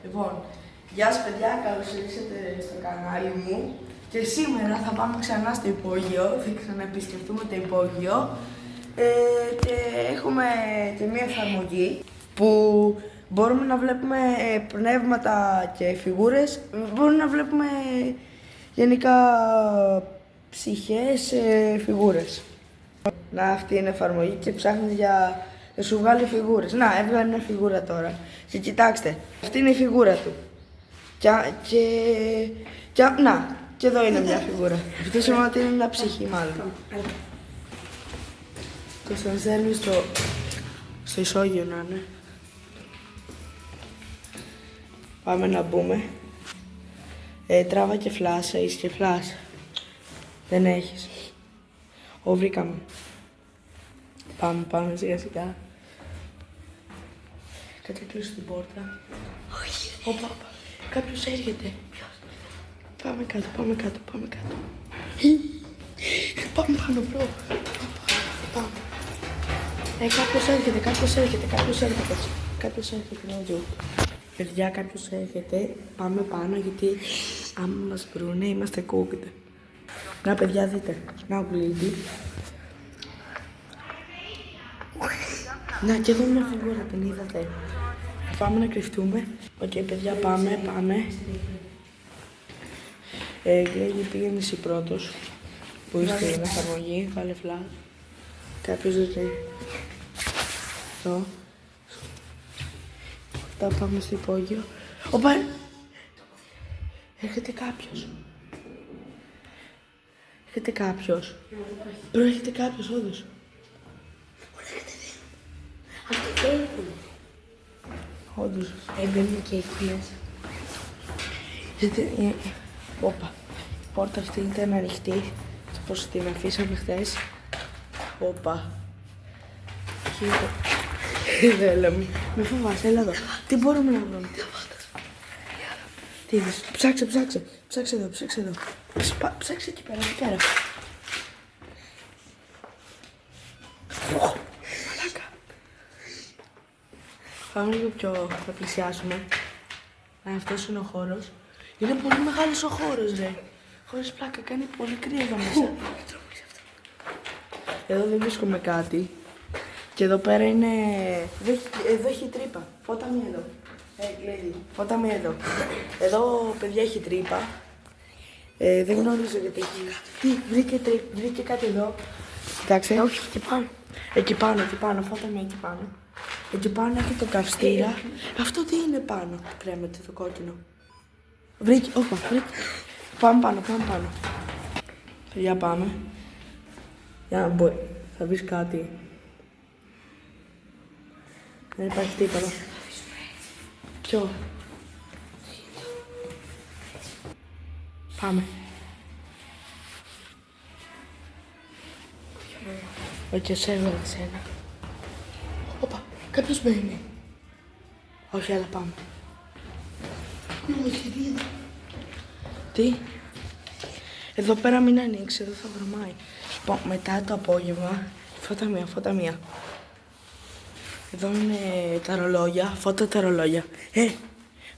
Λοιπόν, γεια σας παιδιά, καλώς ήρθατε στο κανάλι μου. Και σήμερα θα πάμε ξανά στο υπόγειο, θα ξαναεπισκεφτούμε το υπόγειο. Και έχουμε και μία εφαρμογή που μπορούμε να βλέπουμε πνεύματα και φιγούρες. Μπορούμε να βλέπουμε γενικά ψυχές, φιγούρες. Να, αυτή είναι εφαρμογή και ψάχνει για να σου βγάλει φιγούρες. Να, έβγαλε μια φιγούρα τώρα. Και κοιτάξτε, αυτή είναι η φιγούρα του. Να, και εδώ είναι μια φιγούρα. Αυτό σημαίνει ότι είναι μια ψυχή μάλλον. Το σας στέλνει στο ισόγειο να είναι. Πάμε να μπούμε. Τράβα και φλάς, έχεις και φλάς. Δεν έχεις. Βρήκαμε. Πάμε σιγά σιγά. Κάτσε κλείσω την πόρτα. Όχι. Όπα, κάποιος έρχεται. Ποιος? Πάμε κάτω. Πάμε πάνω, μπρο. Πάμε. Κάποιος έρχεται, no joke. Παιδιά, κάποιος έρχεται. Πάμε πάνω γιατί άμα μας βρούνε είμαστε cooked. Να παιδιά δείτε. Να ο γλύντι. Να και εδώ μια φιγούρα, την είδατε. Πάμε να κρυφτούμε. Οκ, παιδιά, πάμε. Γλέγει, πήγαινε εσύ πρώτος. Που είστε στην εφαρμογή, βάλε φλάς. Κάποιος δεν λέει. Εδώ. Αυτά πάμε στο υπόγειο. Οπα! Έρχεται κάποιος. Προέρχεται κάποιος, όντως. Αυτό είναι. Όντως. Έμπαινε και εκεί μέσα. Γιατί. Όπα. Η πόρτα αυτή ήταν ανοιχτή. Όπως την αφήσαμε χθες. Όπα. Έλα, μη φοβάσαι, έλα εδώ. Τι μπορούμε να βρούμε. Τι είδες. Ψάξε εδώ. Ψάξε εκεί πέρα. Μαλάκα. Πάμε λίγο πιο, θα πλησιάσουμε. Αυτός είναι ο χώρος. Είναι πολύ μεγάλος ο χώρος, ρε. Χωρίς πλάκα, κάνει πολύ κρύο εδώ μέσα. Εδώ δεν βρίσκουμε κάτι. Και εδώ πέρα είναι... Εδώ έχει τρύπα. Φώτα μία εδώ. Κλειδί. Φώτα μία εδώ. Εδώ, παιδιά, έχει τρύπα. Δεν γνωρίζω γιατί έχει. Τι, βρήκε κάτι εδώ. Κοιτάξτε. Όχι, και πάνω. Εκεί πάνω. Φώτα μία εκεί πάνω. Εκεί πάνω έχει το καυστήρα. Αυτό τι είναι πάνω. Κρέμεται το κόκκινο. Βρήκε. Πάμε πάνω. Παιδιά, πάμε. Για να μπορεί. Θα βρεις κάτι. Δεν υπάρχει τίποτα. Ποιο? Πάμε. Όχι, σε έβαλα εσένα. Όπα, κάποιος μπαίνει. Όχι, αλλά πάμε. Τι? Εδώ πέρα μην ανοίξει, εδώ θα βρωμάει. Λοιπόν, μετά το απόγευμα, φώτα μία. Εδώ είναι τα ρολόγια, φώτα τα ρολόγια.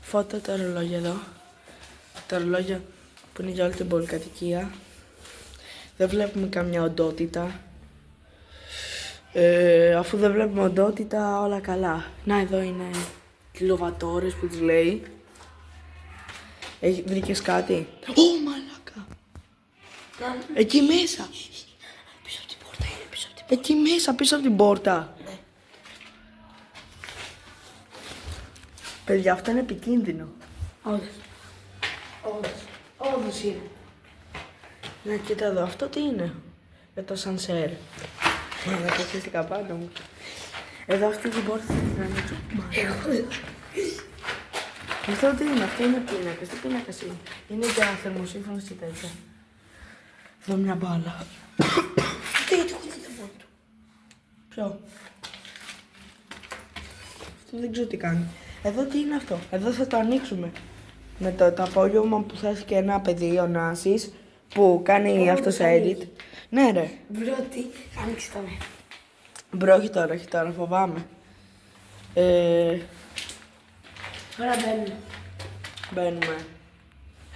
Φώτα τα ρολόγια εδώ. Τα ρολόγια που είναι για όλη την πολυκατοικία. Δεν βλέπουμε καμιά οντότητα. Αφού δεν βλέπουμε οντότητα, όλα καλά. Να, εδώ είναι κιλοβατόρες που τους λέει. Βρήκες κάτι? Μαλάκα! Εκεί μέσα! Πίσω από την πόρτα είναι, Εκεί μέσα, πίσω από την πόρτα. Ναι. Παιδιά, αυτό είναι επικίνδυνο. Όντως είναι. Να, κοίτα εδώ, αυτό τι είναι? Για το σανσέρ. Να το χεστικά πάνω μου. Εδώ αυτή την πόρτα θα την ανοίξω. Αυτό τι είναι? Αυτό είναι πίνακας. Τι πίνακας είναι? Είναι για θερμοσύμφωνος και τέτοια. Εδώ μια μπάλα. Γιατί κουνιέται μόνο του. Ποιο? Αυτό δεν ξέρω τι κάνει. Εδώ τι είναι αυτό? Εδώ θα το ανοίξουμε. Με το απόγευμα που θα έχει και ένα παιδί, ο Νάσης, που κάνει αυτός edit. Ναι ρε. Μπρο, τι, άνοιξε το με. Μπρο, όχι τώρα, φοβάμαι. Τώρα μπαίνουμε. Μπαίνουμε.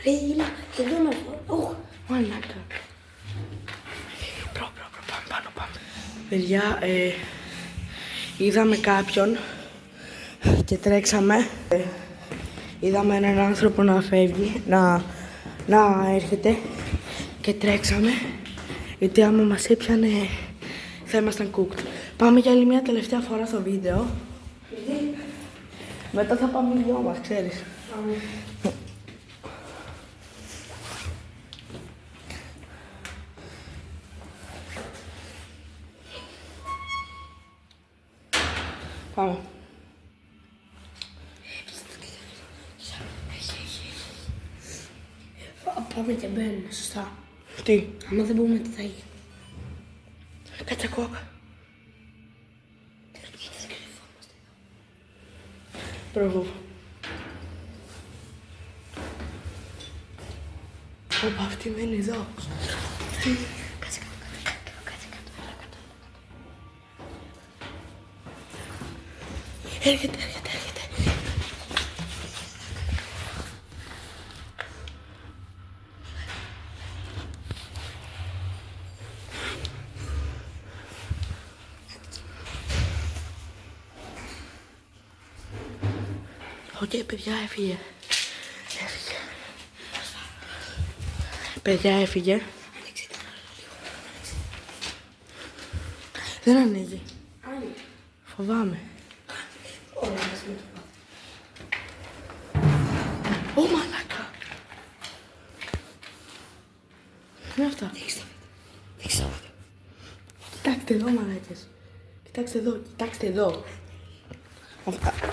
Ρε Ήλα, εδώ με αυτό. Μαλάκα. Προ, πάμε, πάμε. Παιδιά, είδαμε κάποιον και τρέξαμε. Είδαμε έναν άνθρωπο να φεύγει, να έρχεται και τρέξαμε. Γιατί άμα μας έπιανε θα ήμασταν cooked. Πάμε για άλλη μια τελευταία φορά στο βίντεο. Μετά θα πάμε οι δυο μας, ξέρεις. Πάμε. Πάμε και μπαίνουμε, σωστά. Τι. Άμα δεν πούμε τι θα γίνει. Κάτσε κόκα. Μπράβο. Όπα, αυτή μένει εδώ. Κάτσε κάτω. Έρχεται. Οκ, παιδιά, έφυγε. Παιδιά, έφυγε. Δεν ανοίγει. Φοβάμαι. Ω, μαλάκα. Είναι αυτά. Δείξτε. Κοιτάξτε εδώ, μαλάκες. Κοιτάξτε εδώ.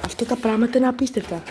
Αυτά τα πράγματα είναι απίστευτα.